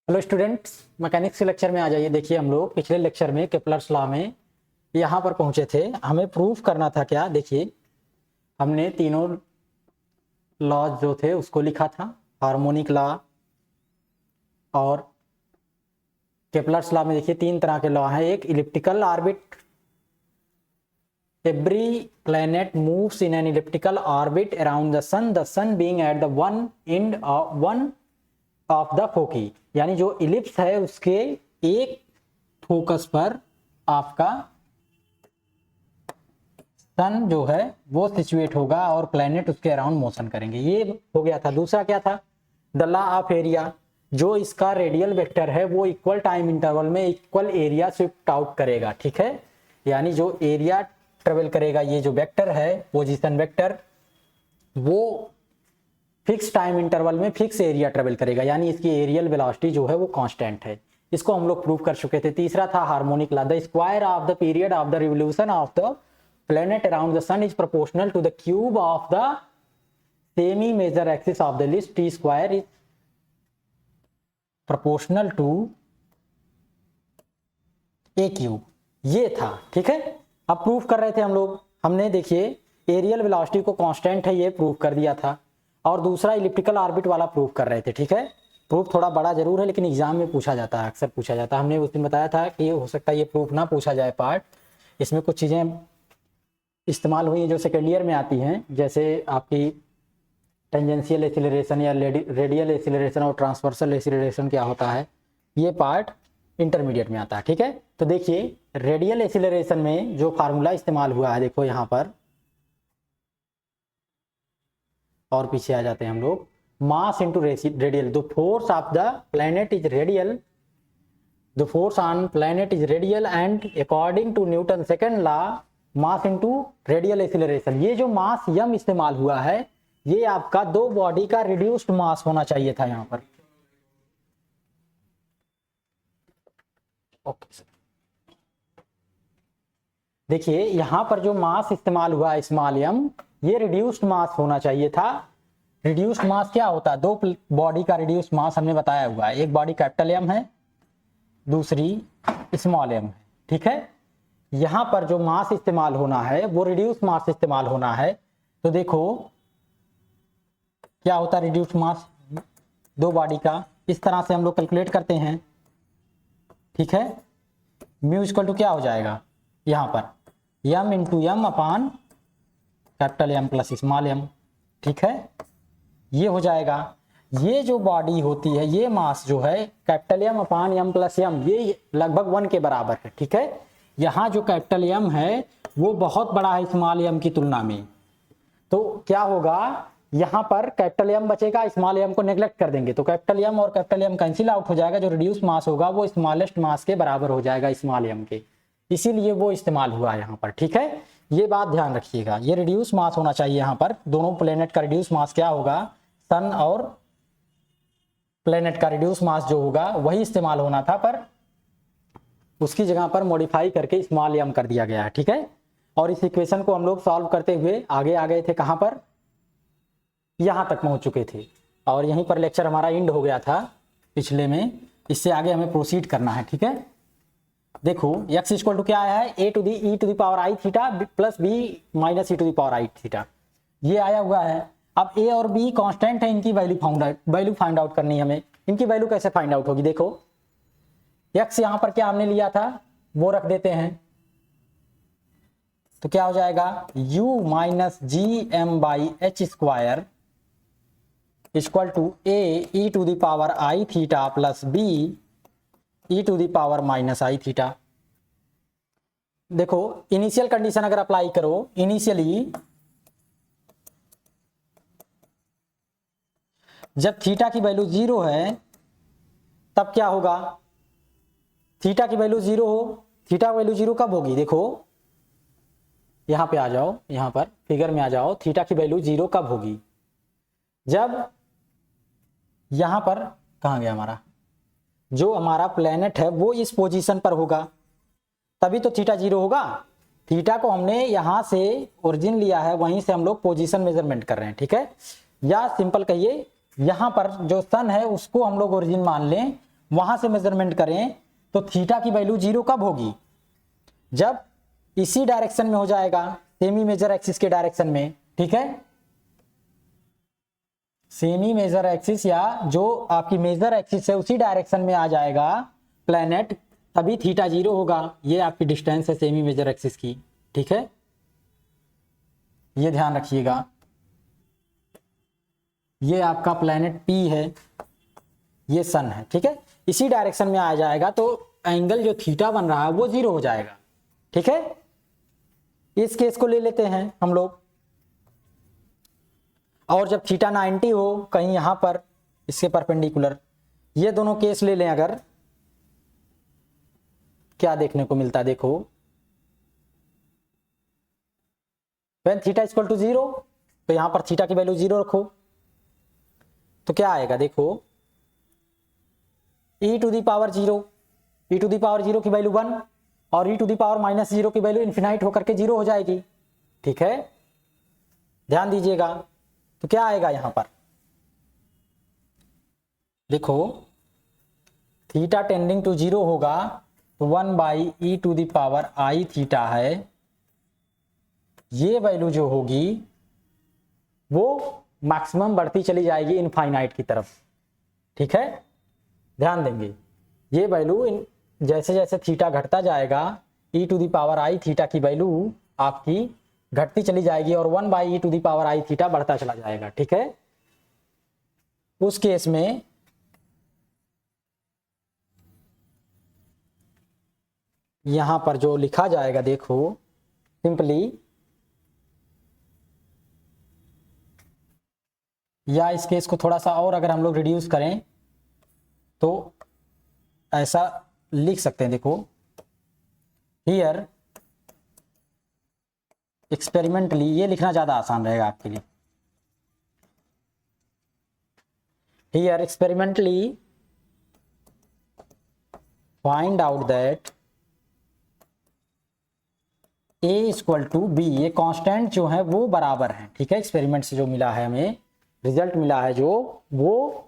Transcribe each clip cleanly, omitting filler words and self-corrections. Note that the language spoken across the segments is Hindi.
हेलो स्टूडेंट्स, मैकेनिक्स के लेक्चर में आ जाइए। देखिए हम लोग पिछले लेक्चर में केप्लर्स लॉ में यहाँ पर पहुंचे थे। हमें प्रूफ करना था क्या। देखिए हमने तीनों लॉज जो थे उसको लिखा था, हार्मोनिक लॉ और केप्लर्स लॉ में। देखिए तीन तरह के लॉ हैं। एक elliptical orbit, every planet moves in an elliptical orbit around the sun being at the one of the foci, यानी जो इलिप्स है उसके एक फोकस पर आपका सन जो है वो सिचुएट होगा और प्लैनेट उसके अराउंड मोशन करेंगे। ये हो गया था। दूसरा क्या था, द लॉ ऑफ एरिया, जो इसका रेडियल वेक्टर है वो इक्वल टाइम इंटरवल में इक्वल एरिया स्विफ्ट आउट करेगा। ठीक है, यानी जो एरिया ट्रेवल करेगा, ये जो वेक्टर है पोजीशन वेक्टर, वो फिक्स टाइम इंटरवल में फिक्स एरिया ट्रेवल करेगा, यानी इसकी एरियल वेलोसिटी जो है वो कांस्टेंट है। इसको हम लोग प्रूव कर चुके थे। तीसरा था harmonic law, the square of the period of the revolution of the planet around the sun is proportional to the cube of the semi major axis of the list, T square is proportional to a cube. ये था। ठीक है, अब प्रूफ कर रहे थे हम लोग। हमने देखिए एरियल वेलोसिटी को कांस्टेंट है ये प्रूफ कर दिया था, और दूसरा इलिप्टिकल ऑर्बिट वाला प्रूफ कर रहे थे। ठीक है, प्रूफ थोड़ा बड़ा जरूर है लेकिन एग्जाम में पूछा जाता है, अक्सर पूछा जाता है। हमने उस दिन बताया था कि हो सकता है ये प्रूफ ना पूछा जाए पार्ट, इसमें कुछ चीज़ें इस्तेमाल हुई हैं जो सेकेंड ईयर में आती हैं, जैसे आपकी टेंजेंशियल एक्सीलरेशन या रेडियल एक्सीलरेशन और ट्रांसवर्सल एक्सीलरेशन क्या होता है, ये पार्ट इंटरमीडिएट में आता है। ठीक है, तो देखिए रेडियल एक्सीलरेशन में जो फार्मूला इस्तेमाल हुआ है, देखो यहाँ पर, और पीछे आ जाते हैं हम लोग, mass into radial, the force of the planet is radial, the force on planet is radial and according to Newton second law mass into radial acceleration. ये जो मास यम इस्तेमाल हुआ है ये आपका दो बॉडी का रिड्यूस्ड मास होना चाहिए था यहाँ पर। ओके सर, देखिए यहाँ पर जो मास इस्तेमाल हुआ है स्मॉल यम, ये रिड्यूस्ड मास होना चाहिए था। रिड्यूस्ड मास क्या होता है, दो बॉडी का रिड्यूस्ड मास हमने बताया हुआ है। एक बॉडी कैपिटल एम है, दूसरी स्मॉल एम है। ठीक है, यहां पर जो मास इस्तेमाल होना है वो रिड्यूस्ड मास इस्तेमाल होना है। तो देखो क्या होता है रिड्यूस्ड मास दो बॉडी का, इस तरह से हम लोग कैलकुलेट करते हैं। ठीक है, म्यू इक्वल टू क्या हो जाएगा यहां पर, M into M upon capital M plus small M. ठीक है, ये हो जाएगा। ये जो बॉडी होती है, ये मास जो है कैपिटल एम अपान एम प्लस एम, ये लगभग 1 के बराबर है। ठीक है, यहाँ जो कैपिटल एम है वो बहुत बड़ा है स्मॉल एम की तुलना में। तो क्या होगा, यहाँ पर कैपिटल एम बचेगा, स्मॉल एम को नेग्लेक्ट कर देंगे तो कैपिटल एम और कैपिटल एम कैंसिल आउट हो जाएगा। जो रिड्यूस मास होगा वो स्मॉलेस्ट मास के बराबर हो जाएगा स्मॉल एम के, इसीलिए वो इस्तेमाल हुआ यहाँ पर। ठीक है, ये बात ध्यान रखिएगा, ये रिड्यूस मास होना चाहिए यहाँ पर। दोनों प्लेनेट का रिड्यूस मास क्या होगा, सन और प्लेनेट का रिड्यूस मास जो होगा वही इस्तेमाल होना था, पर उसकी जगह पर मॉडिफाई करके स्मॉल एम कर दिया गया है। ठीक है, और इस इक्वेशन को हम लोग सॉल्व करते हुए आगे आ गए थे, कहां पर, यहां तक पहुंच चुके थे, और यहीं पर लेक्चर हमारा एंड हो गया था पिछले में। इससे आगे हमें प्रोसीड करना है। ठीक है, देखो x इक्वल टू क्या आया है, a to the e to the power i theta plus b minus e to the power i theta, ये आया हुआ है। अब a और b कांस्टेंट है, इनकी वैल्यू फाइंड आउट करनी है हमें। इनकी वैल्यू कैसे फाइंड आउट होगी, देखो x यहाँ पर क्या हमने लिया था वो रख देते हैं, तो क्या हो जाएगा, u minus G M by H square equal to a e to the power i theta plus b e to the power minus i theta. देखो इनिशियल कंडीशन अगर अप्लाई करो, इनिशियली जब थीटा की वैल्यू 0 है तब क्या होगा, थीटा की वैल्यू 0 हो, थीटा वैल्यू 0 कब होगी, देखो यहां पे आ जाओ, यहां पर फिगर में आ जाओ, थीटा की वैल्यू 0 कब होगी, जब यहां पर, कहां गया हमारा, जो हमारा प्लेनेट है वो इस पोजीशन पर होगा, तभी तो थीटा 0 होगा। थीटा को हमने यहां से ओरिजिन लिया है, वहीं से हम लोग पोजीशन मेजरमेंट कर रहे हैं। ठीक है, या सिंपल कहिए यहां पर जो सन है उसको हम लोग ओरिजिन मान लें वहां से मेजरमेंट करें तो थीटा की वैल्यू 0 कब होगी? जब इसी डायरेक्शन में हो जाएगा, सेमी मेजर एक्सिस के डायरेक्शन में, ठीक है। सेमी मेजर एक्सिस या जो आपकी मेजर एक्सिस है उसी डायरेक्शन में आ जाएगा प्लैनेट, तभी थीटा 0 होगा। ये आपकी डिस्टेंस है सेमी मेजर एक्सिस की, ठीक है, ये ध्यान रखिएगा। ये आपका प्लैनेट P है, ये सन है, ठीक है। इसी डायरेक्शन में आ जाएगा तो एंगल जो थीटा बन रहा है वो 0 हो जाएगा, ठीक है। इस केस को ले लेते हैं हम लोग। और जब थीटा 90 हो कहीं यहां पर इसके परपेंडिकुलर, ये दोनों केस ले लें अगर, क्या देखने को मिलता है देखो, व्हेन थीटा इक्वल टू 0, तो यहां पर थीटा की वैल्यू 0 रखो, तो क्या आएगा देखो, e to the power 0, e to the power 0 की वैल्यू 1 और e टू दी पावर -0 की वैल्यू इन्फिनाइट होकर के 0 हो जाएगी, ठीक है, ध्यान दीजिएगा। तो क्या आएगा यहां पर देखो, थीटा टेंडिंग टू 0 होगा तो 1/e to the power i theta है, ये वैल्यू जो होगी वो मैक्सिमम बढ़ती चली जाएगी इनफाइनाइट की तरफ, ठीक है, ध्यान देंगे। ये वैल्यू जैसे जैसे थीटा घटता जाएगा e to the power i theta की वैल्यू आपकी घटती चली जाएगी और 1/e to the power i theta बढ़ता चला जाएगा, ठीक है। उस केस में यहां पर जो लिखा जाएगा देखो, सिंपली, या इस केस को थोड़ा सा और अगर हम लोग रिड्यूस करें तो ऐसा लिख सकते हैं देखो, हियर एक्सपेरिमेंटली, ये लिखना ज्यादा आसान रहेगा आपके लिए। Here experimentally find out that a equal to B, ये कांस्टेंट जो है वो बराबर है, ठीक है। एक्सपेरिमेंट से जो मिला है हमें रिजल्ट मिला है जो, वो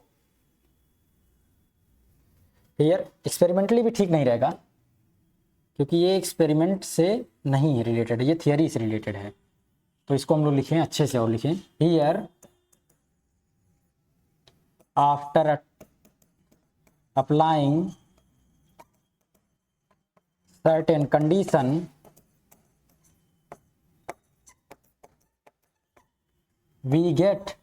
हियर एक्सपेरिमेंटली भी ठीक नहीं रहेगा क्योंकि ये एक्सपेरिमेंट से नहीं है रिलेटेड, ये थियरी से रिलेटेड है, तो इसको हम लोग लिखें अच्छे से और लिखें, here after applying certain condition we get,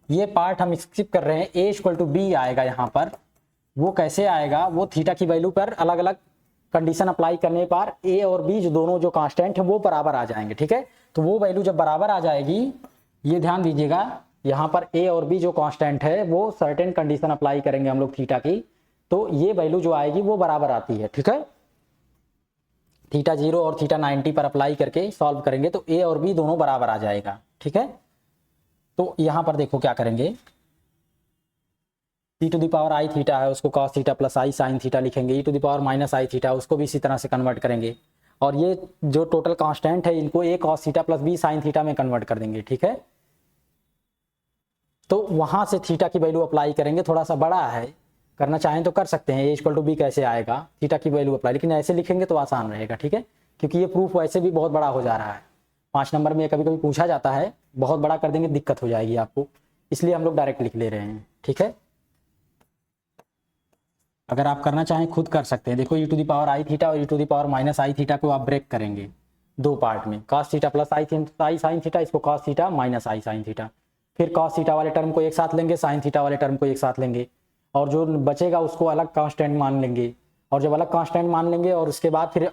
ये पार्ट हम स्किप कर रहे हैं, a इक्वल टू बी आएगा यहाँ पर। वो कैसे आएगा, वो थीटा की वैल्यू पर अलग अलग कंडीशन अप्लाई करने पर a और b जो दोनों जो कांस्टेंट है वो बराबर आ जाएंगे, ठीक है। तो वो वैल्यू जब बराबर आ जाएगी, ये ध्यान दीजिएगा, यहाँ पर a और b जो कांस्टेंट है वो सर्टेन कंडीशन अप्लाई करेंगे हम लोग थीटा की, तो ये वैल्यू जो आएगी वो बराबर आती है, ठीक है। थीटा 0 और थीटा 90 पर अप्लाई करके सॉल्व करेंगे तो a और b दोनों बराबर आ जाएगा, ठीक है। तो यहां पर देखो क्या करेंगे, e to the power i theta है उसको cos theta plus i sine theta लिखेंगे, e to the power minus i theta उसको भी इसी तरह से कन्वर्ट करेंगे, और ये जो टोटल कांस्टेंट है इनको a cos theta plus b sine theta में कन्वर्ट कर देंगे, ठीक है। तो वहां से थीटा की वैल्यू अप्लाई करेंगे, थोड़ा सा बड़ा है, करना चाहें तो कर सकते हैं, a इक्वल टू बी कैसे आएगा, थीटा की वैल्यू अप्लाई, लेकिन ऐसे लिखेंगे तो आसान रहेगा, ठीक है, क्योंकि ये प्रूफ वैसे भी बहुत बड़ा हो जा रहा है, 5 नंबर में कभी कभी पूछा जाता है, बहुत बड़ा कर देंगे दिक्कत हो जाएगी आपको, इसलिए हम लोग डायरेक्ट लिख ले रहे हैं, ठीक है। अगर आप करना चाहें खुद कर सकते हैं, देखो e to the power i theta और e to the power minus i theta को आप ब्रेक करेंगे दो पार्ट में, cos theta plus i sine theta, इसको cos theta minus i sine theta, फिर cos थीटा वाले टर्म को एक साथ लेंगे, साइन थीटा वाले टर्म को एक साथ लेंगे, और जो बचेगा उसको अलग कांस्टेंट मान लेंगे, और जब अलग कांस्टेंट मान लेंगे और उसके बाद फिर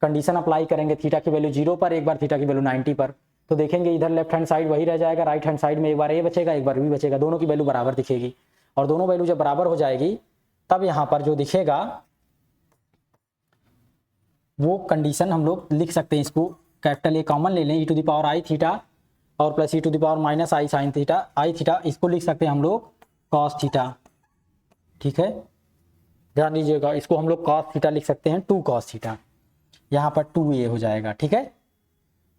कंडीशन अप्लाई करेंगे थीटा की वैल्यू 0 पर, एक बार थीटा की वैल्यू 90 पर, तो देखेंगे इधर लेफ्ट हैंड साइड वही रह जाएगा, राइट हैंड साइड में एक बार a बचेगा एक बार b बचेगा, दोनों की वैल्यू बराबर दिखेगी, और दोनों वैल्यू जब बराबर हो जाएगी तब यहाँ पर जो दिखेगा वो कंडीशन हम लोग लिख सकते हैं, इसको कैपिटल ए कॉमन ले लें, e to the power i theta और plus e to the power minus i sine theta, i theta इसको लिख सकते हैं हम लोग cos थीटा, ठीक है, ध्यान दीजिएगा, इसको हम लोग cos थीटा लिख सकते हैं 2 cos थीटा, यहाँ पर 2a हो जाएगा, ठीक है।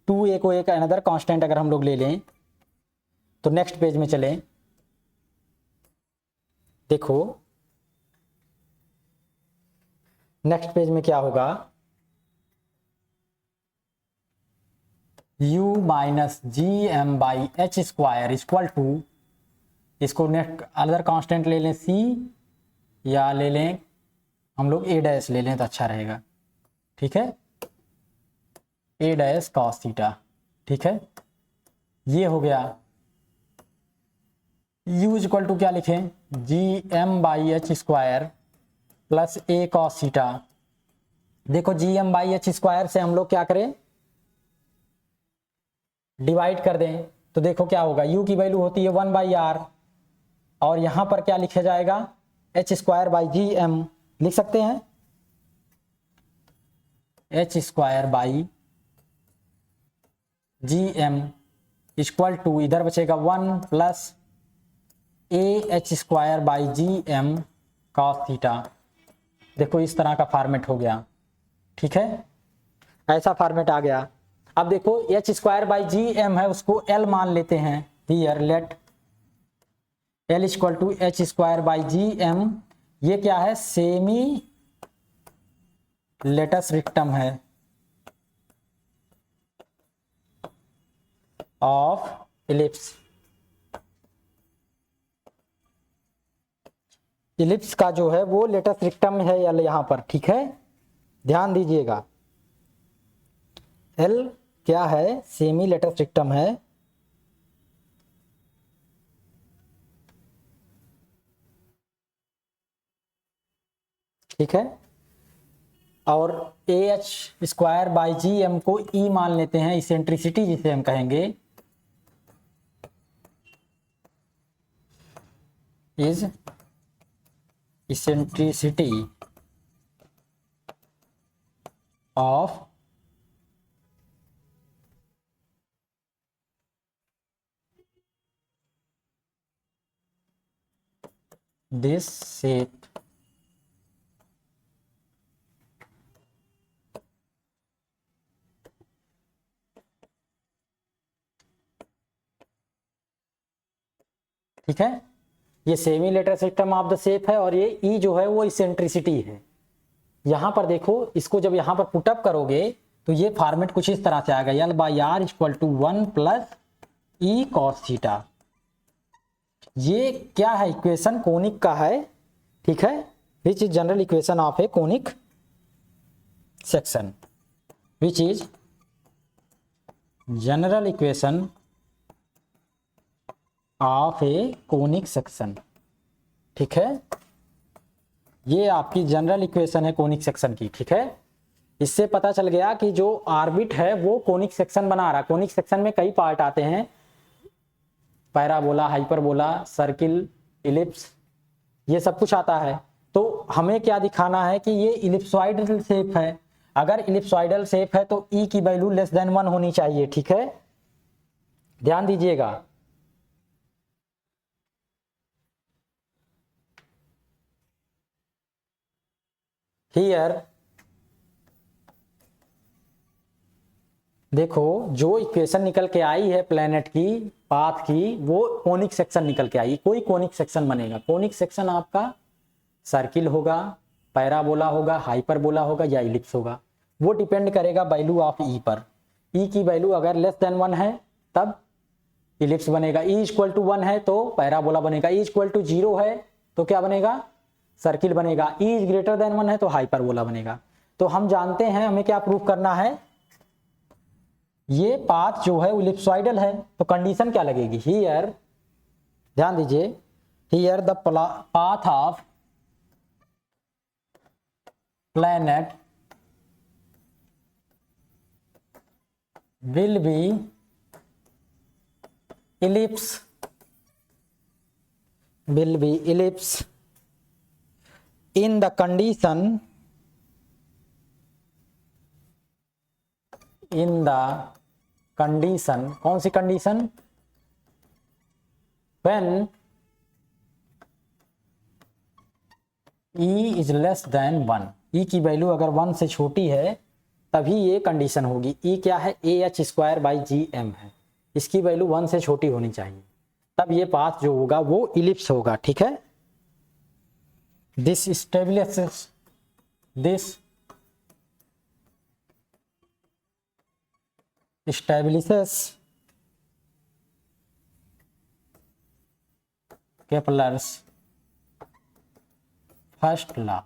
2a को एक अनदर कांस्टेंट अगर हम लोग ले लें तो नेक्स्ट पेज में चलें, देखो नेक्स्ट पेज में क्या होगा, u minus G M by H square equal to, इसको नेक्स्ट अदर कांस्टेंट ले लें c, या ले लें हम लोग a डैश ले लें तो अच्छा रहेगा, ठीक है, a डैश कॉस थीटा, ठीक है। ये हो गया, u इक्वल टू क्या लिखें, G M by H square plus a cos theta. देखो G M by H square से हम लोग क्या करें, डिवाइड कर दें, तो देखो क्या होगा, u की वैल्यू होती है 1/r, और यहां पर क्या लिखा जाएगा, H square by G M लिख सकते हैं, H square by G M equal to, इधर बचेगा 1 plus A H square by G M cos theta. देखो इस तरह का फॉर्मेट हो गया, ठीक है, ऐसा फॉर्मेट आ गया। अब देखो H square by G M है, उसको एल मान लेते हैं, here let L equal to H square by G M. ये क्या है, सेमी लेटस रिक्टम है ऑफ इलिप्स। इलिप्स का जो है वो लेटस रिक्टम है एल यहां पर, ठीक है, ध्यान दीजिएगा। एल क्या है, सेमी लेटस रिक्टम है, ठीक है, और A H square by G M को ई मान लेते हैं, इसेंट्रिसिटी जिसे हम कहेंगे, is eccentricity of this shape. ठीक है, ये semi letter system of the shape है, और ये ई जो है वो इसेंट्रिसिटी है। यहां पर देखो, इसको जब यहां पर पुटअप करोगे तो ये फॉर्मेट कुछ इस तरह से आएगा, L by R equal to 1 plus E cos theta. ये क्या है, इक्वेशन कोनिक का है, ठीक है, which is general equation of a conic section, which is general equation of a conic section, ठीक है, ये आपकी जनरल इक्वेशन है कोनिक सेक्शन की, ठीक है। इससे पता चल गया कि जो ऑर्बिट है वो कोनिक सेक्शन बना रहा। कोनिक सेक्शन में कई पार्ट आते हैं, पैराबोला, हाइपरबोला, सर्किल, इलिप्स, ये सब कुछ आता है। तो हमें क्या दिखाना है कि ये इलिप्सॉइडल शेप है। अगर इलिप्सॉइडल शेप है तो ई की वैल्यू लेस देन 1 होनी चाहिए, ठीक है, ध्यान दीजिएगा। हियर देखो, जो इक्वेशन निकल के आई है प्लेनेट की पाथ की, वो कोनिक सेक्शन निकल के आई। कोई कोनिक सेक्शन बनेगा, कोनिक सेक्शन आपका सर्किल होगा, पैराबोला होगा, हाइपरबोला होगा या इलिप्स होगा, वो डिपेंड करेगा वैल्यू ऑफ ई पर। ई की वैल्यू अगर लेस देन 1 है तब इलिप्स बनेगा, ई इक्वल टू 1 है तो पैराबोला बनेगा, ई इक्वल टू 0 है तो क्या बनेगा, सर्किल बनेगा, ई इज ग्रेटर देन 1 है तो हाइपरबोला बनेगा। तो हम जानते हैं हमें क्या प्रूफ करना है, ये पाथ जो है इलिप्सॉइडल है, तो कंडीशन क्या लगेगी, हियर ध्यान दीजिए, here the path of planet will be ellipse in the condition कौन सी condition, when e is less than 1, e की वैल्यू अगर 1 से छोटी है तभी ये कंडीशन होगी। ई क्या है, A H square by G M है, इसकी वैल्यू 1 से छोटी होनी चाहिए, तब ये पाथ जो होगा वो इलिप्स होगा, ठीक है। This establishes this establishes Kepler's first law.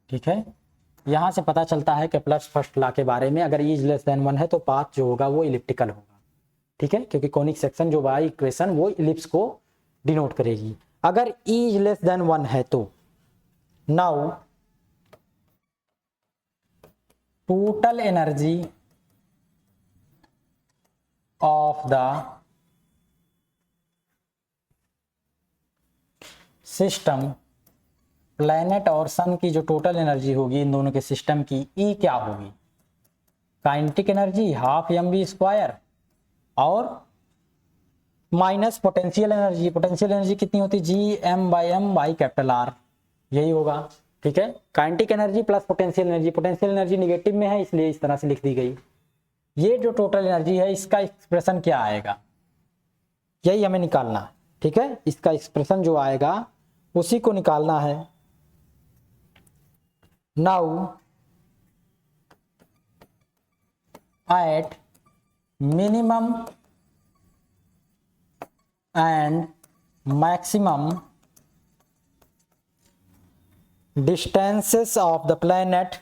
ठीक है, यहां से पता चलता है केप्लर्स फर्स्ट लॉ के बारे में। अगर इज लेस देन 1 है तो पाथ जो होगा वो इलिप्टिकल होगा। ठीक है, क्योंकि कोनिक सेक्शन जो बाई इक्वेशन वो इलिप्स को डिनोट करेगी। अगर इज लेस देन 1 है तो now total energy of the system, planet और सन की जो टोटल एनर्जी होगी इन दोनों के सिस्टम की, ई क्या होगी? काइनेटिक एनर्जी हाफ mv² और minus potential energy. Potential energy कितनी होती है? Gm/m/R, यही होगा। ठीक है, kinetic energy plus potential energy. Potential energy negative में है इसलिए इस तरह से लिख दी गई। ये जो टोटल एनर्जी है इसका एक्सप्रेशन क्या आएगा, यही हमें निकालना है। ठीक है, इसका एक्सप्रेशन जो आएगा उसी को निकालना है। Now at minimum and maximum distances of the planet,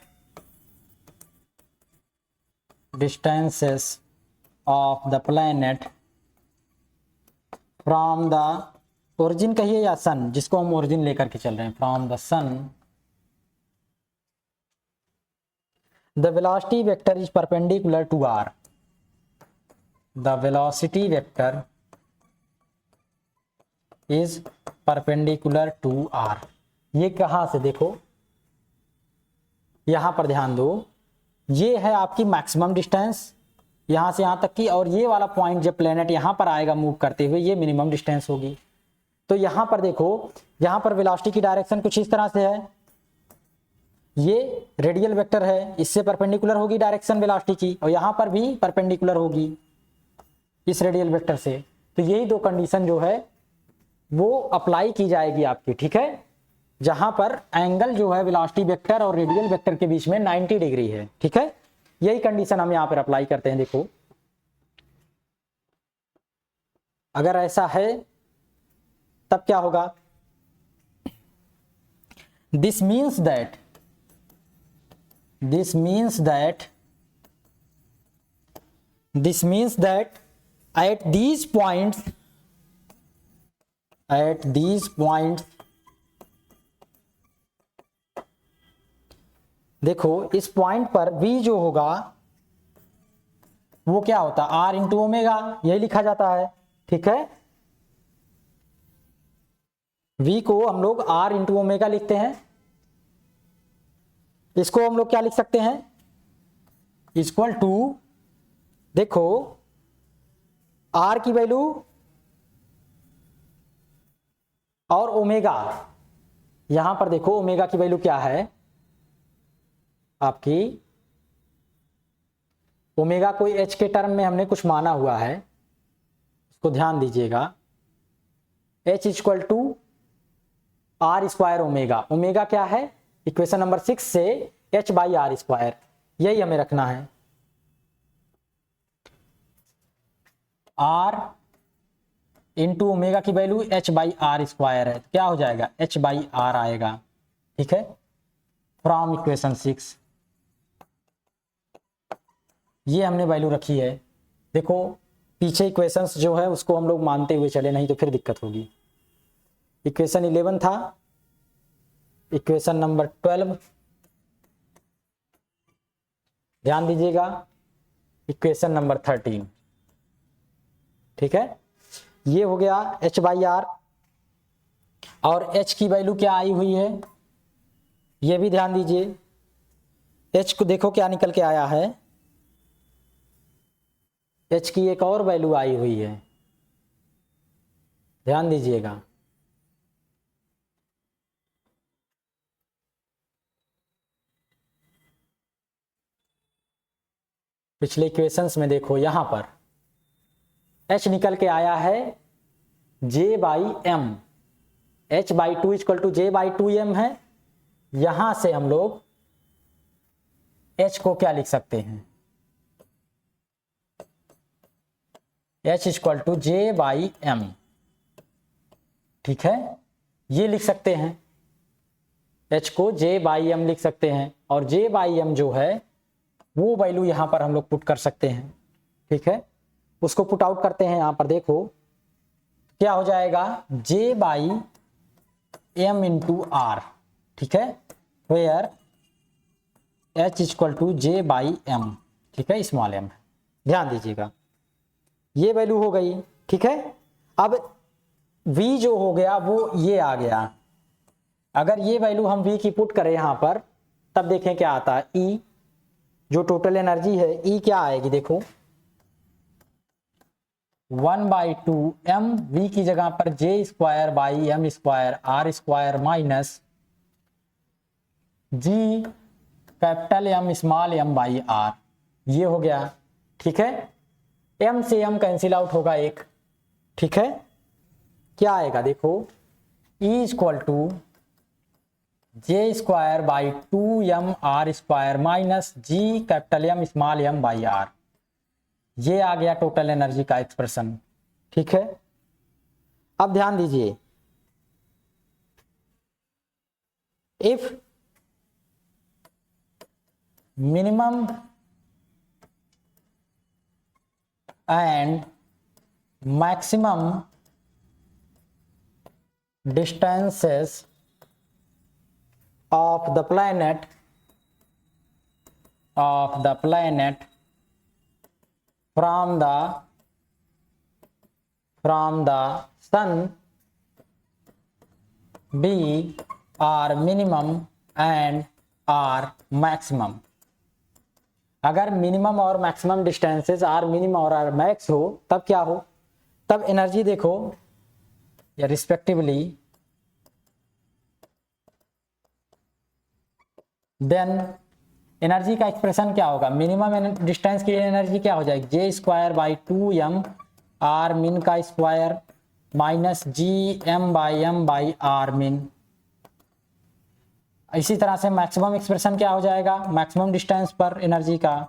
distances of the planet from the origin कहिए या सन, जिसको हम ओरिजिन लेकर के चल रहे हैं, from the sun, the velocity vector is perpendicular to r, the velocity vector is perpendicular to r। ये कहां से देखो, यहां पर ध्यान दो, ये है आपकी मैक्सिमम डिस्टेंस यहां से यहां तक की, और ये वाला पॉइंट जब प्लेनेट यहां पर आएगा मूव करते हुए ये मिनिमम डिस्टेंस होगी। तो यहां पर देखो, यहां पर वेलोसिटी की डायरेक्शन कुछ इस तरह से है, ये रेडियल वेक्टर है, इससे परपेंडिकुलर होगी डायरेक्शन वेलोसिटी की, और यहां पर भी परपेंडिकुलर होगी इस रेडियल वेक्टर से। तो यही दो कंडीशन जो है वो अप्लाई की जाएगी आपकी। ठीक है, जहां पर एंगल जो है वेलोसिटी वेक्टर और रेडियल वेक्टर के बीच में 90 डिग्री है। ठीक है, यही कंडीशन हम यहां पर अप्लाई करते हैं। देखो, अगर ऐसा है तब क्या होगा? This means that at these points देखो, इस पॉइंट पर v जो होगा वो क्या होता है? r इंटू ओमेगा, यही लिखा जाता है। ठीक है, v को हम लोग r इंटू ओमेगा लिखते हैं। इसको हम लोग क्या लिख सकते हैं? इक्वल टू, देखो r की वैल्यू और ओमेगा, यहां पर देखो ओमेगा की वैल्यू क्या है आपकी, ओमेगा कोई h के टर्म में हमने कुछ माना हुआ है, इसको ध्यान दीजिएगा। h equal to r² omega, omega क्या है? इक्वेशन नंबर 6 से h/r², यही हमें रखना है। r इंटू ओमेगा की वैल्यू h/r² है, तो क्या हो जाएगा? h/r आएगा। ठीक है, फ्रॉम इक्वेशन 6 ये हमने वैल्यू रखी है। देखो पीछे इक्वेशंस जो है उसको हम लोग मानते हुए चले, नहीं तो फिर दिक्कत होगी। इक्वेशन 11 था, इक्वेशन नंबर 12 ध्यान दीजिएगा, इक्वेशन नंबर 13। ठीक है, ये हो गया h/r, और h की वैल्यू क्या आई हुई है ये भी ध्यान दीजिए। h को देखो क्या निकल के आया है, h की एक और वैल्यू आई हुई है, ध्यान दीजिएगा। पिछले इक्वेशंस में देखो, यहां पर h निकल के आया है J/m, h/2 equal to J/2m है, यहां से हम लोग H को क्या लिख सकते हैं, H इक्वल टू J/M, ठीक है, ये लिख सकते हैं, H को J/M लिख सकते हैं, और J/M जो है वो वैल्यू यहां पर हम लोग पुट कर सकते हैं, ठीक है। उसको पुट आउट करते हैं, यहां पर देखो क्या हो जाएगा, J/M इंटू R, ठीक है, where H equal to J/M, ठीक है, स्मॉल m, ध्यान दीजिएगा ये वैल्यू हो गई, ठीक है। अब V जो हो गया वो ये आ गया, अगर ये वैल्यू हम V की पुट करें यहां पर, तब देखें क्या आता है, E जो टोटल एनर्जी है, E क्या आएगी, देखो 1/2m, V की जगह पर J²/m² R² minus G capital M small m/R, ये हो गया, ठीक है। M से M कैंसिल आउट होगा एक, ठीक है, क्या आएगा देखो, E equal to J²/2m R² minus G capital M small m/R, ये आ गया टोटल एनर्जी का एक्सप्रेशन, ठीक है। अब ध्यान दीजिए, if minimum and maximum distances of the planet from the sun be are minimum and are maximum, अगर मिनिमम और मैक्सिमम डिस्टेंसेस आर मिनिमम और आर मैक्स हो, तब क्या हो, तब एनर्जी देखो या रिस्पेक्टिवली, देन एनर्जी का एक्सप्रेशन क्या होगा, मिनिमम डिस्टेंस की एनर्जी क्या हो जाएगी, J²/2m R min का स्क्वायर माइनस GM/m/R min। इसी तरह से मैक्सिमम एक्सप्रेशन क्या हो जाएगा, मैक्सिमम डिस्टेंस पर एनर्जी का,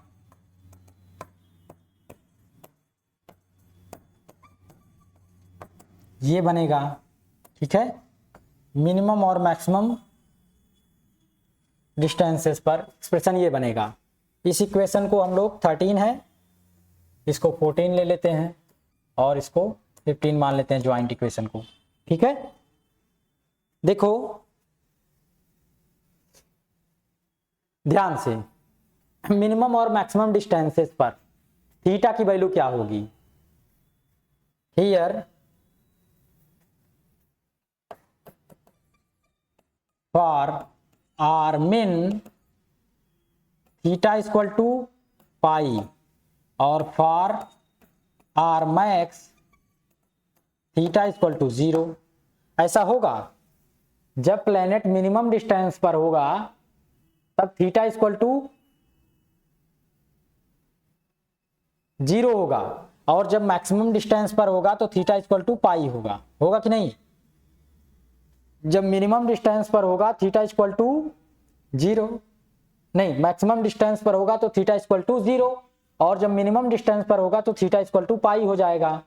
ये बनेगा, ठीक है, मिनिमम और मैक्सिमम डिस्टेंसेस पर एक्सप्रेशन ये बनेगा। इस इक्वेशन को हम लोग 13 है, इसको 14 ले लेते हैं और इसको 15 मान लेते हैं ज्वाइंट इक्वेशन को, ठीक है। देखो ध्यान से, मिनिमम और मैक्सिमम डिस्टेंसेस पर थीटा की वैल्यू क्या होगी, here for R min theta equal to pi, और for R max theta equal to 0। ऐसा होगा जब प्लेनेट मिनिमम डिस्टेंस पर होगा तब थीटा इक्वल टू 0 होगा, और जब मैक्सिमम डिस्टेंस पर होगा तो थीटा इक्वल टू पाई होगा, होगा कि नहीं। जब मिनिमम डिस्टेंस पर होगा थीटा इक्वल टू 0, नहीं, मैक्सिमम डिस्टेंस पर होगा तो थीटा इक्वल टू 0, और जब मिनिमम डिस्टेंस पर होगा तो थीटा इक्वल टू पाई हो जाएगा,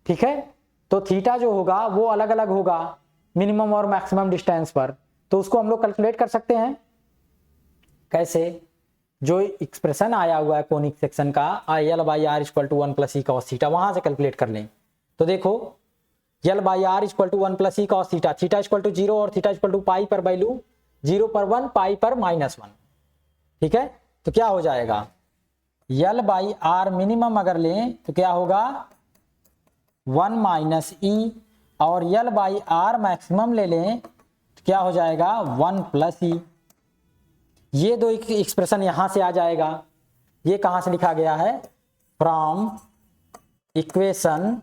ठीक है। तो थीटा जो होगा वो अलग अलग होगा मिनिमम और मैक्सिमम डिस्टेंस पर, तो उसको हम लोग कैलकुलेट कर सकते हैं। कैसे, जो एक्सप्रेशन आया हुआ है कोनिक सेक्शन का L/R equal to 1 + E cos theta, वहां से कैलकुलेट कर लें। तो देखो L/R equal to 1 + E cos theta, theta equal to 0 और थीटा इक्वल टू पाई पर वैल्यू 0 पर 1, पाई पर -1, ठीक है। तो क्या हो जाएगा, L/R मिनिमम अगर लें तो क्या होगा 1 - E, और L/R मैक्सिमम ले लें तो क्या हो जाएगा 1 + E। ये दो एक्सप्रेशन यहां से आ जाएगा। ये कहां से लिखा गया है, फ्रॉम इक्वेशन,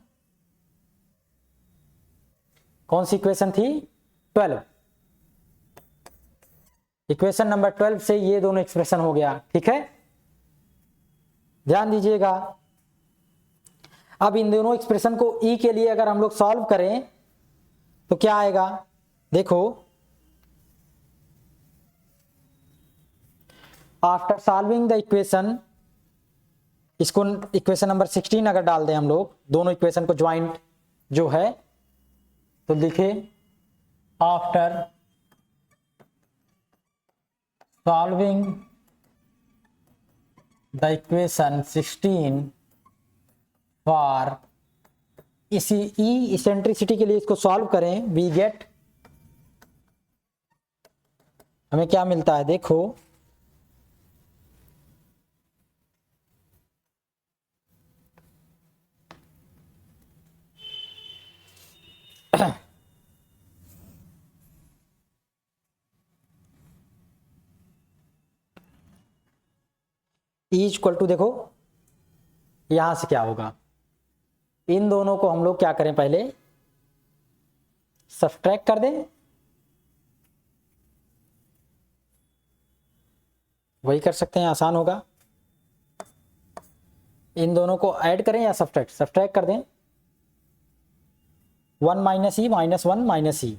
कौन सी इक्वेशन थी, 12, इक्वेशन नंबर 12 से ये दोनों एक्सप्रेशन हो गया, ठीक है। ध्यान दीजिएगा, अब इन दोनों एक्सप्रेशन को E के लिए अगर हम लोग सॉल्व करें तो क्या आएगा, देखो आफ्टर सॉल्विंग द इक्वेशन, इसको इक्वेशन नंबर 16 अगर डाल दें हम लोग, दोनों इक्वेशन को ज्वाइंट जो है, तो लिखे after solving the equation 16 for, इसी ई इसेंट्रिसिटी के लिए इसको सॉल्व करें, वी गेट, हमें क्या मिलता है देखो, ई इक्वल टू, देखो यहां से क्या होगा, इन दोनों को हम लोग क्या करें, पहले सब्ट्रैक्ट कर दें, वही कर सकते हैं, आसान होगा। इन दोनों को ऐड करें या सब्ट्रैक्ट कर दें, 1 माइनस ई माइनस 1 माइनस ई,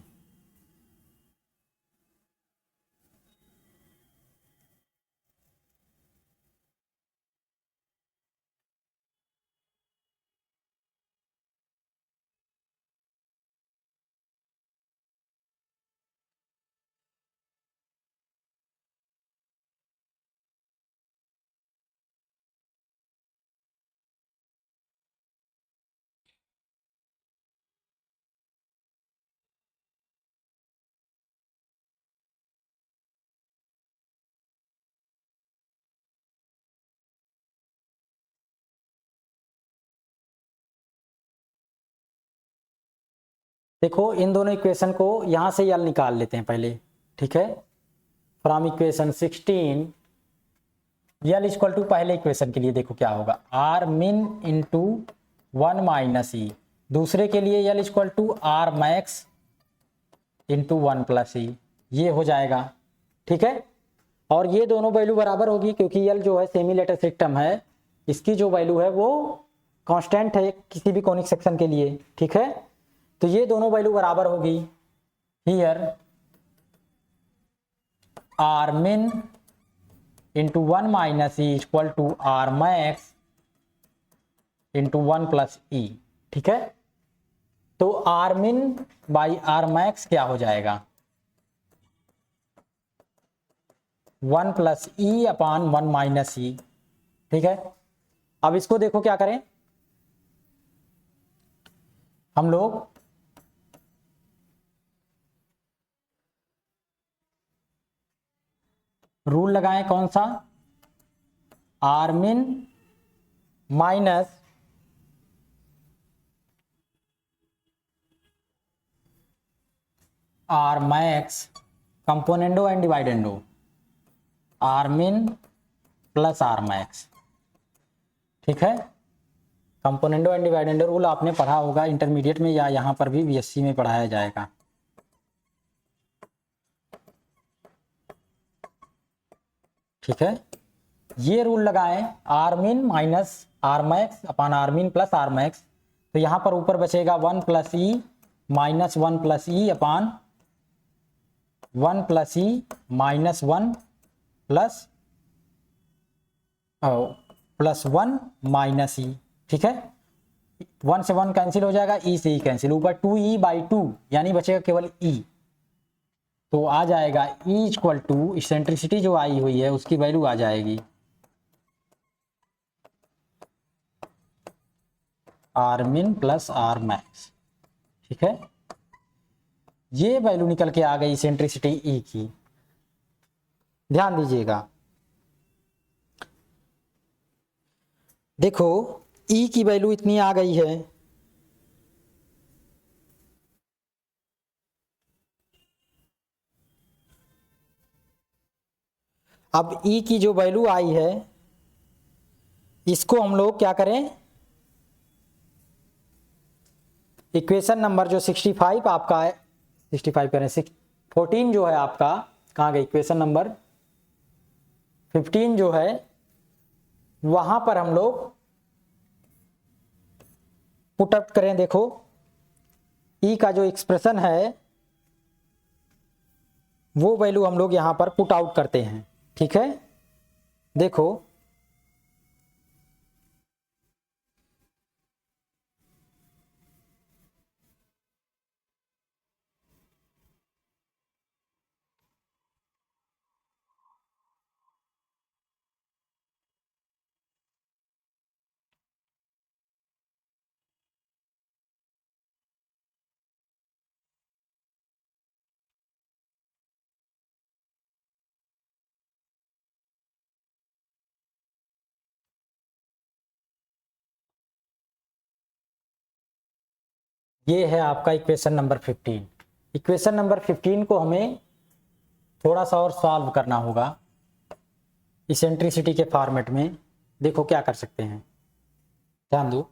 देखो इन दोनों इक्वेशन को यहां से यल निकाल लेते हैं पहले, ठीक है। From equation 16 L equal to, पहले इक्वेशन के लिए देखो क्या होगा, आर मिन इंटू 1 माइनस ई, दूसरे के लिए यल equal to R max into 1 plus E, ये हो जाएगा, ठीक है। और ये दोनों वैल्यू बराबर होगी, क्योंकि यल जो है सेमी लेटरेट टर्म है, इसकी जो वैल्यू है वो कांस्टेंट है किसी भी कॉनिक सेक्शन के लिए, ठीक है। तो ये दोनों वैल्यू बराबर होगी, here R min into 1 minus E equal to R max into 1 plus E, ठीक है। तो आर मिन बाई आर मैक्स क्या हो जाएगा, 1 plus E upon 1 minus E, ठीक है। अब इसको देखो क्या करें हम लोग, रूल लगाएं कौन सा, R min minus R max componendo and dividendo, R min plus R max, ठीक है। कंपोनेंडो एंड डिवाइडेंडो रूल आपने पढ़ा होगा इंटरमीडिएट में, या यहाँ पर भी बीएससी में पढ़ाया जाएगा, ठीक है। ये रूल लगाएं, R min minus R max upon R min plus R max, तो यहाँ पर ऊपर बचेगा 1 plus E minus 1 plus E upon 1 plus E minus 1 plus 1 minus E, ठीक है। 1 से 1 कैंसिल हो जाएगा, ई से ई कैंसिल, ऊपर 2e बाई 2 यानी बचेगा केवल ई, तो आ जाएगा E इक्वल टू, इसेंट्रिसिटी जो आई हुई है उसकी वैल्यू आ जाएगी are min plus R max, ठीक है। ये वैल्यू निकल के आ गई इसेंट्रिसिटी E की, ध्यान दीजिएगा। देखो E की वैल्यू इतनी आ गई है, अब E की जो वैल्यू आई है इसको हम लोग क्या करें, इक्वेशन नंबर जो 65 आपका है, 65 करें 14 जो है आपका, कहाँ गई इक्वेशन नंबर 15 जो है, वहां पर हम लोग पुट अप करें। देखो E का जो एक्सप्रेशन है वो वैल्यू हम लोग यहां पर पुट आउट करते हैं, ठीक है। देखो ये है आपका इक्वेशन नंबर 15। इक्वेशन नंबर 15 को हमें थोड़ा सा और सॉल्व करना होगा इसेंट्रिसिटी के फॉर्मेट में। देखो क्या कर सकते हैं, ध्यान दो।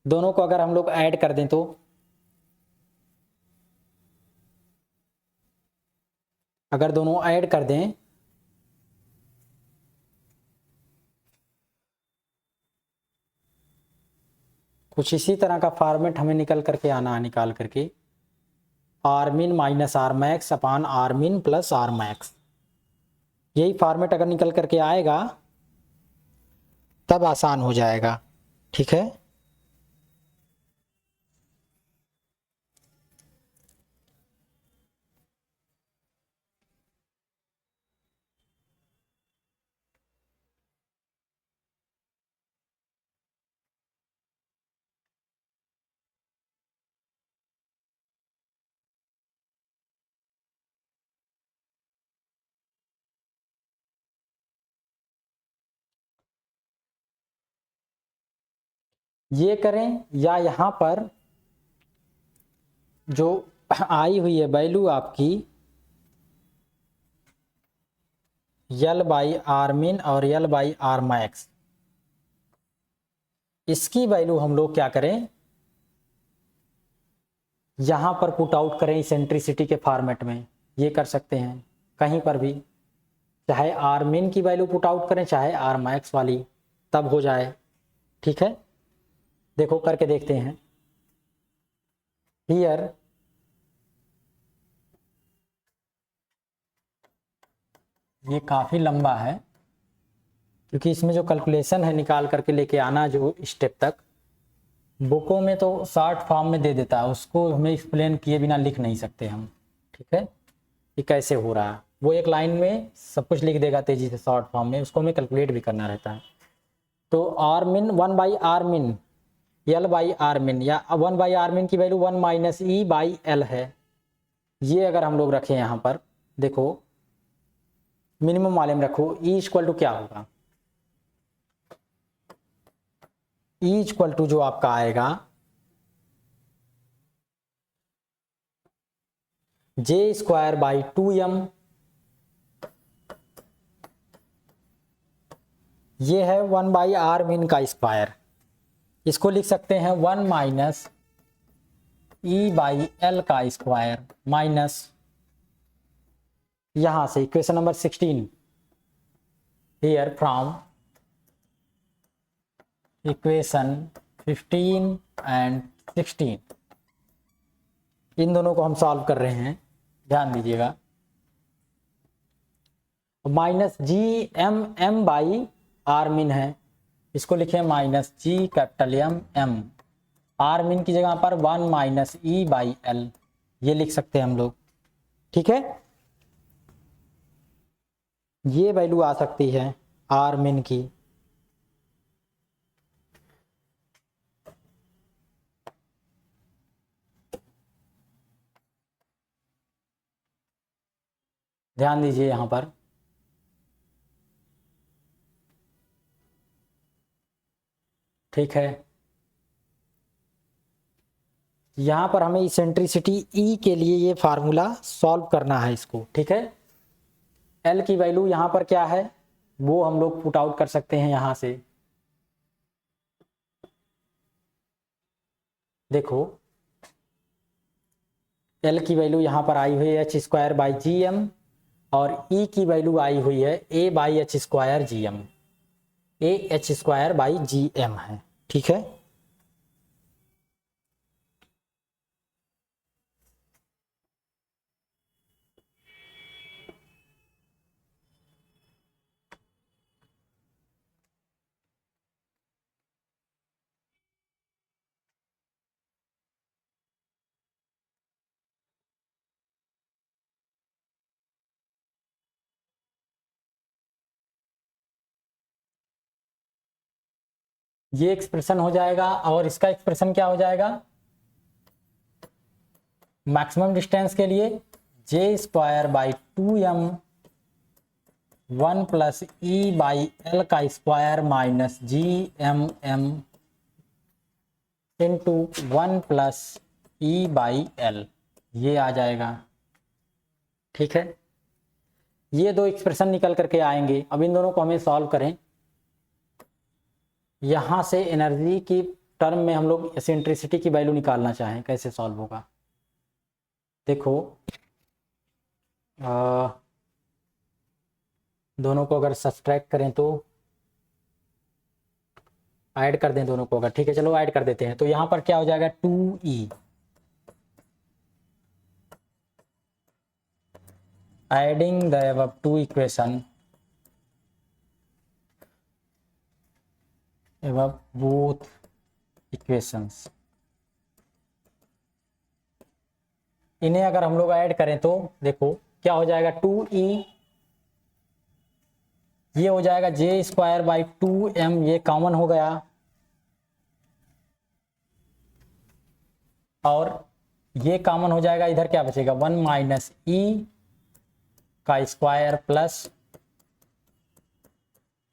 दोनों को अगर हम लोग ऐड कर दें तो अगर दोनों ऐड कर दें कुछ इसी तरह का फॉर्मेट हमें निकल करके आना है, निकाल करके R min minus R max upon R min plus R max. यही फॉर्मेट अगर निकल करके आएगा तब आसान हो जाएगा, ठीक है। ये करें या यहाँ पर जो आई हुई है वैल्यू आपकी यल बाई आर मिन और यल बाई आर मैक्स, इसकी वैल्यू हम लोग क्या करें, यहाँ पर पुट आउट करें इसेंट्रिसिटी के फॉर्मेट में। ये कर सकते हैं कहीं पर भी, चाहे आर मिन की वैल्यू पुट आउट करें चाहे आर मैक्स वाली, तब हो जाए, ठीक है। देखो करके देखते हैं। हियर ये काफ़ी लंबा है क्योंकि इसमें जो कैलकुलेशन है निकाल करके लेके आना जो स्टेप तक, बुकों में तो शॉर्ट फॉर्म में दे देता है, उसको हमें एक्सप्लेन किए बिना लिख नहीं सकते हम, ठीक है। ये कैसे हो रहा है वो एक लाइन में सब कुछ लिख देगा तेजी से शॉर्ट फॉर्म में, उसको हमें कैलकुलेट भी करना रहता है। तो आर मिन 1 बाई आर मिन एल बाई आर मिन, या 1 बाई आर मिन की value 1 minus E by L है। ये अगर हम लोग रखें यहाँ पर, देखो मिनिमम वाले में रखो, ई इक्वल टू क्या होगा, ई इक्वल टू जो आपका आएगा जे स्क्वायर बाई 2m, ये है 1 बाई आर मिन का स्क्वायर। इसको लिख सकते हैं 1 माइनस ई बाई एल का स्क्वायर माइनस, यहां से equation number 16 here from equation 15 and 16, इन दोनों को हम सॉल्व कर रहे हैं, ध्यान दीजिएगा। Minus G M M by R min है, इसको लिखें minus G capital M M, R min की जगह पर 1 माइनस ई बाई एल, ये लिख सकते हैं हम लोग, ठीक है। ये वैल्यू आ सकती है आर मिन की। ध्यान दीजिए यहां पर, ठीक है। यहां पर हमें इसेंट्रिसिटी ई के लिए ये फार्मूला सॉल्व करना है इसको, ठीक है। एल की वैल्यू यहां पर क्या है वो हम लोग पुट आउट कर सकते हैं यहां से। देखो एल की वैल्यू यहां पर आई हुई है H square by G M, और ई की वैल्यू आई हुई है A by H square G M, A H square by G M है, ठीक है। ये एक्सप्रेशन हो जाएगा और इसका एक्सप्रेशन क्या हो जाएगा, मैक्सिमम डिस्टेंस के लिए J square by 2m 1 plus E by L का square minus G M M into 1 plus E by L, ये आ जाएगा। ठीक है, ये दो एक्सप्रेशन निकल करके आएंगे। अब इन दोनों को हमें सॉल्व करें। यहाँ से एनर्जी की टर्म में हम लोग एसेंट्रिसिटी की वैल्यू निकालना चाहें, कैसे सॉल्व होगा देखो। दोनों को अगर सब्सट्रैक्ट करें तो ऐड कर दें दोनों को अगर, ठीक है चलो ऐड कर देते हैं। तो यहाँ पर क्या हो जाएगा 2e, adding the above two equation above both equations, इन्हें अगर हम लोग ऐड करें तो देखो क्या हो जाएगा 2e, ये हो जाएगा जे स्क्वायर बाई 2m, ये कॉमन हो गया, और ये कॉमन हो जाएगा, इधर क्या बचेगा 1 माइनस ई का स्क्वायर प्लस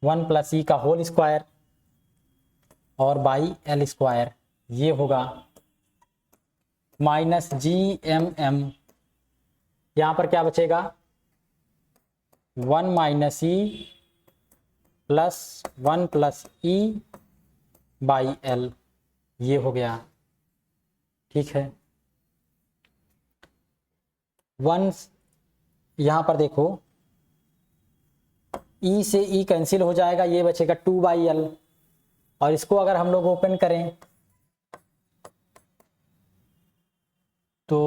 1 प्लस ई का होल स्क्वायर और बाई एल स्क्वायर, ये होगा माइनस जी एम एम, यहाँ पर क्या बचेगा 1 minus E plus 1 plus E by L, ये हो गया। ठीक है, 1 यहाँ पर देखो ई से ई कैंसिल हो जाएगा, ये बचेगा 2 बाई एल, और इसको अगर हम लोग ओपन करें तो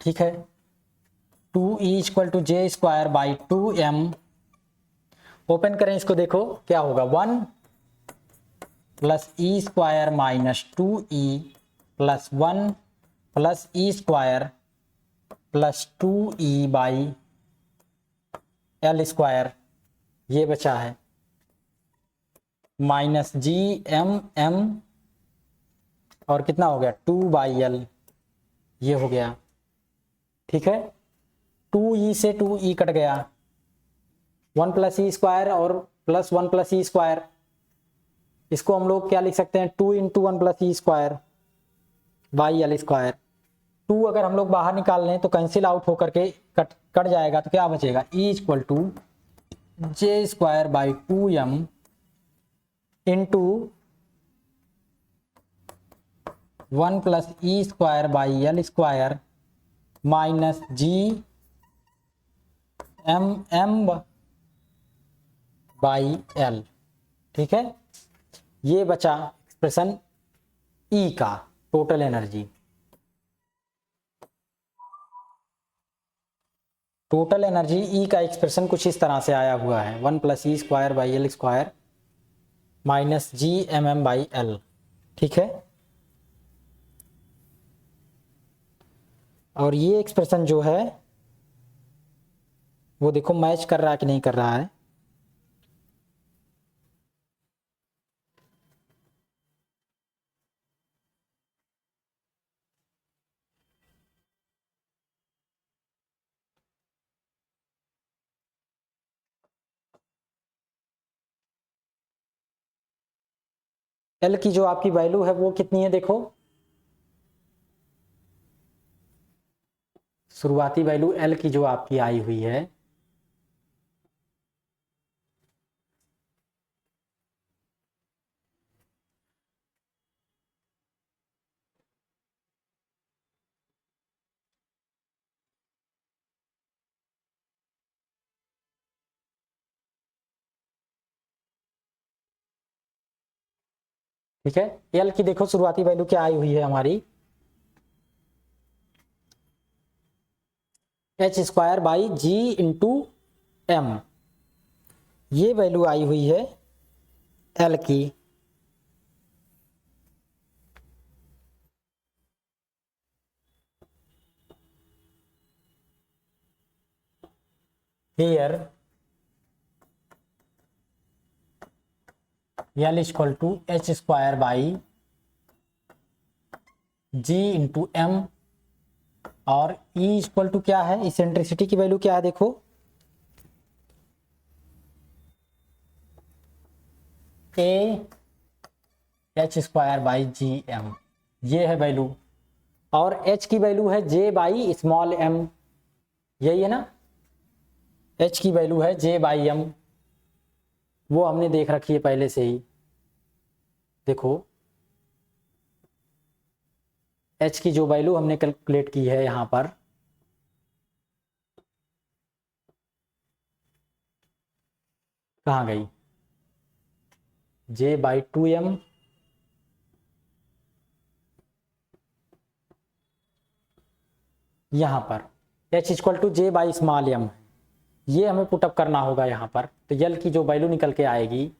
ठीक है 2e equal to J square by 2m, open करें इसको, देखो क्या होगा 1 plus E square minus 2e plus 1 plus E square plus 2e by L square, ये बचा है माइनस जी एम एम, और कितना हो गया 2 बाई एल, ये हो गया। ठीक है, 2e से 2e कट गया, 1 प्लस ई स्क्वायर और प्लस 1 प्लस ई स्क्वायर, इसको हम लोग क्या लिख सकते हैं 2 into 1 plus E square by L square. 2 अगर हम लोग बाहर निकाल लें तो कैंसिल आउट होकर के कट जाएगा, तो क्या बचेगा e equal to J square by 2m into 1 plus E square by L square minus G M M by L. ठीक है, ये बचा एक्सप्रेशन ई का total energy. Total energy E का एक्सप्रेशन कुछ इस तरह से आया हुआ है 1 plus E square by L square minus G M M by L. ठीक है, और ये एक्सप्रेशन जो है वो देखो मैच कर रहा है कि नहीं कर रहा है। एल की जो आपकी वैल्यू है वो कितनी है देखो, शुरुआती वैल्यू एल की जो आपकी आई हुई है ठीक है, एल की देखो शुरुआती वैल्यू क्या आई हुई है हमारी H square by G into M, ये वैल्यू आई हुई है एल की। Here L equal to H square by G into M, और ई इक्वल टू क्या है, इसेंट्रिसिटी की वैल्यू क्या है देखो, A H square by G M, ये है वैल्यू, और एच की वैल्यू है जे बाई स्मॉल एम, यही है ना, एच की वैल्यू है जे बाई एम, वो हमने देख रखी है पहले से ही। देखो एच की जो वैल्यू हमने कैलकुलेट की है यहां पर, कहाँ गई, जे बाई टू एम, यहां पर H equal to J by small M, ये हमें पुटअप करना होगा यहाँ पर। तो यल की जो वैल्यू निकल के आएगी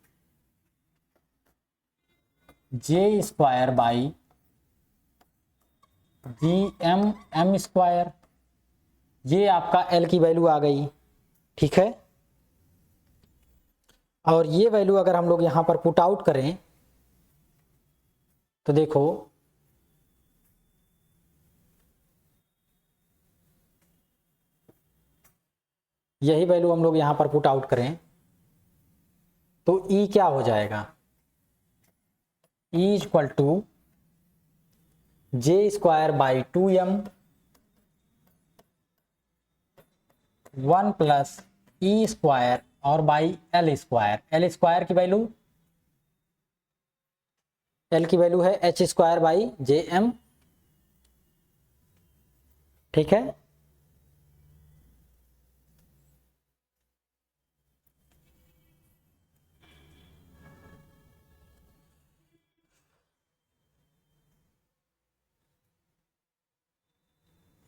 J square by G M M square, ये आपका एल की वैल्यू आ गई, ठीक है। और ये वैल्यू अगर हम लोग यहाँ पर पुट आउट करें तो देखो यही वैल्यू हम लोग यहाँ पर पुट आउट करें तो ई क्या हो जाएगा, E equal to J square by two M 1 plus E square और by L square, L square की वैल्यू, एल की वैल्यू है H square by J M, ठीक है।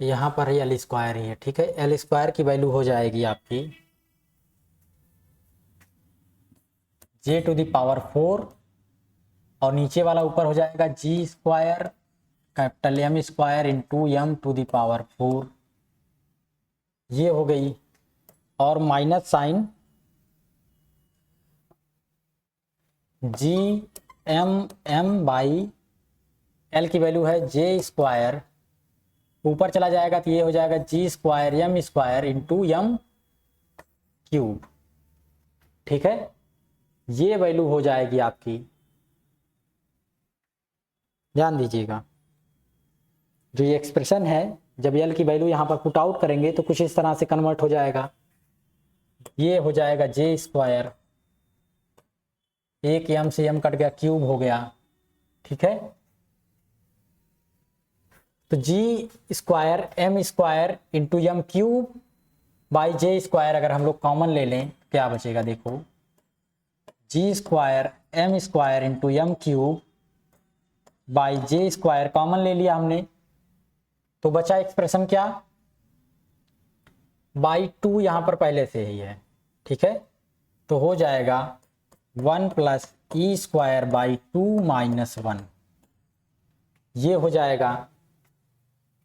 यहाँ पर ही एल स्क्वायर ही है, ठीक है। एल स्क्वायर की वैल्यू हो जाएगी आपकी जे टू द पावर 4, और नीचे वाला ऊपर हो जाएगा G square capital M square into M to the power 4, ये हो गई, और minus sign G M M by L की वैल्यू है जे स्क्वायर, ऊपर चला जाएगा तो ये हो जाएगा G square M square into M cube, ठीक है। ये वैल्यू हो जाएगी आपकी, ध्यान दीजिएगा, जो ये एक्सप्रेशन है जब एल की वैल्यू यहाँ पर पुट आउट करेंगे तो कुछ इस तरह से कन्वर्ट हो जाएगा, ये हो जाएगा जे स्क्वायर, एक एम से एम कट गया, क्यूब हो गया, ठीक है। तो G square M square into M cube by J square, अगर हम लोग कॉमन ले लें तो क्या बचेगा, देखो G square M square into M cube by J square, common ले लिया हमने, तो बचा एक्सप्रेशन क्या, बाई टू यहाँ पर पहले से ही है, ठीक है। तो हो जाएगा 1 plus E square by to minus 1, ये हो जाएगा।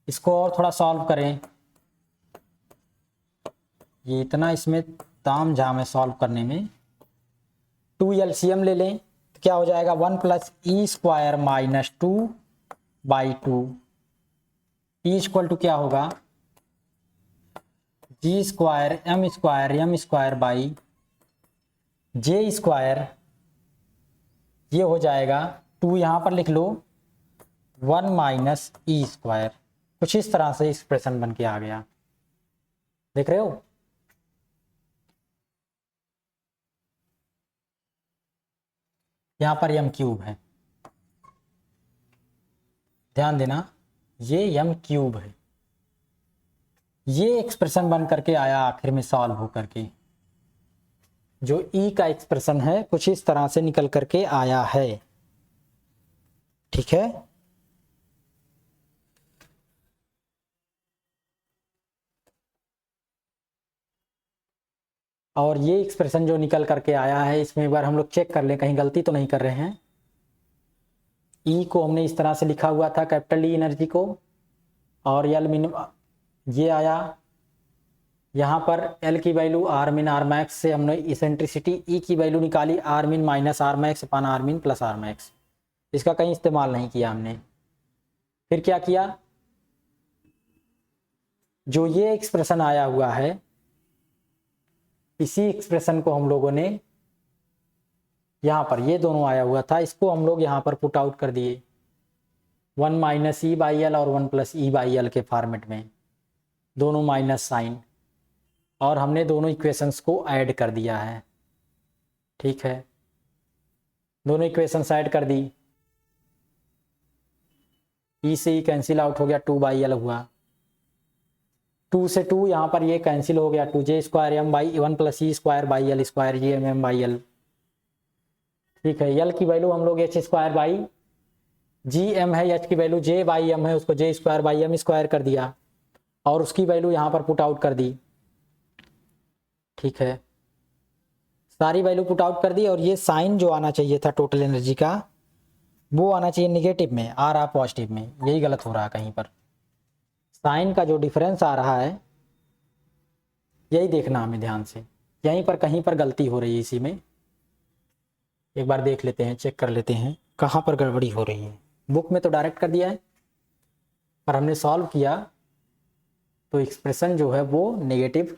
इसको और थोड़ा सॉल्व करें, ये इतना इसमें ताम झाम है सॉल्व करने में, 2 एलसीएम ले लें तो क्या हो जाएगा 1 plus E square minus 2 by 2, E equal to क्या होगा G square M square by J square, ये हो जाएगा 2 यहाँ पर लिख लो 1 माइनस ई स्क्वायर, कुछ इस तरह से एक्सप्रेशन बन के आ गया, देख रहे हो। यहाँ पर एम क्यूब है, ध्यान देना, ये एम क्यूब है, ये एक्सप्रेशन बन करके आया आखिर में सॉल्व हो करके, जो ई का एक्सप्रेशन है कुछ इस तरह से निकल करके आया है, ठीक है। और ये एक्सप्रेशन जो निकल करके आया है इसमें एक बार हम लोग चेक कर लें कहीं गलती तो नहीं कर रहे हैं। ई को हमने इस तरह से लिखा हुआ था कैपिटल ई एनर्जी को, और यल मिनिमम ये आया, यहाँ पर एल की value R min R max से हमने इसेंट्रिसिटी ई की वैल्यू निकाली R min minus R max upon R min plus R max. इसका कहीं इस्तेमाल नहीं किया हमने। फिर क्या किया, जो ये एक्सप्रेशन आया हुआ है इसी एक्सप्रेशन को हम लोगों ने यहाँ पर, ये दोनों आया हुआ था, इसको हम लोग यहाँ पर पुट आउट कर दिए 1 माइनस ई बाई एल और 1 प्लस ई बाई एल के फॉर्मेट में, दोनों माइनस साइन, और हमने दोनों इक्वेशंस को ऐड कर दिया है। ठीक है, दोनों इक्वेशंस ऐड कर दी, ई से ई कैंसिल आउट हो गया, 2 बाई एल हुआ, 2 से 2 यहाँ पर ये कैंसिल हो गया, 2j square M by 1 plus E square by L square G M M by L. ठीक है, एल की वैल्यू हम लोग H square by G M है, एच की वैल्यू जे बाई एम है, उसको J square by M square कर दिया और उसकी वैल्यू यहाँ पर पुट आउट कर दी। ठीक है, सारी वैल्यू पुट आउट कर दी और ये साइन जो आना चाहिए था टोटल एनर्जी का वो आना चाहिए निगेटिव में, आ रहा पॉजिटिव में, यही गलत हो रहा है कहीं पर। साइन का जो डिफरेंस आ रहा है यही देखना हमें ध्यान से, यहीं पर कहीं पर गलती हो रही है इसी में। एक बार देख लेते हैं, चेक कर लेते हैं कहाँ पर गड़बड़ी हो रही है। बुक में तो डायरेक्ट कर दिया है पर हमने सॉल्व किया तो एक्सप्रेशन जो है वो नेगेटिव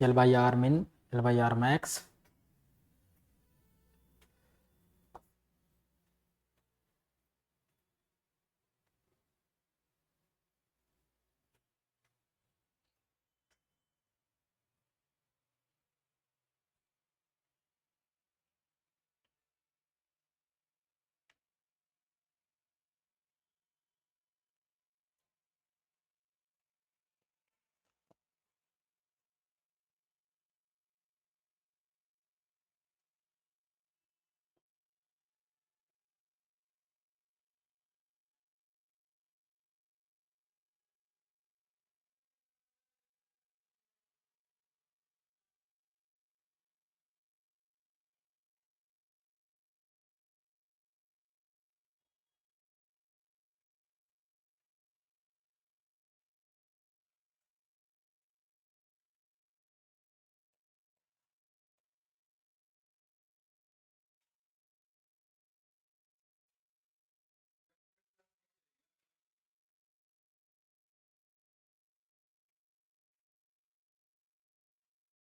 एल बाई आर मिन एल बाई आर मैक्स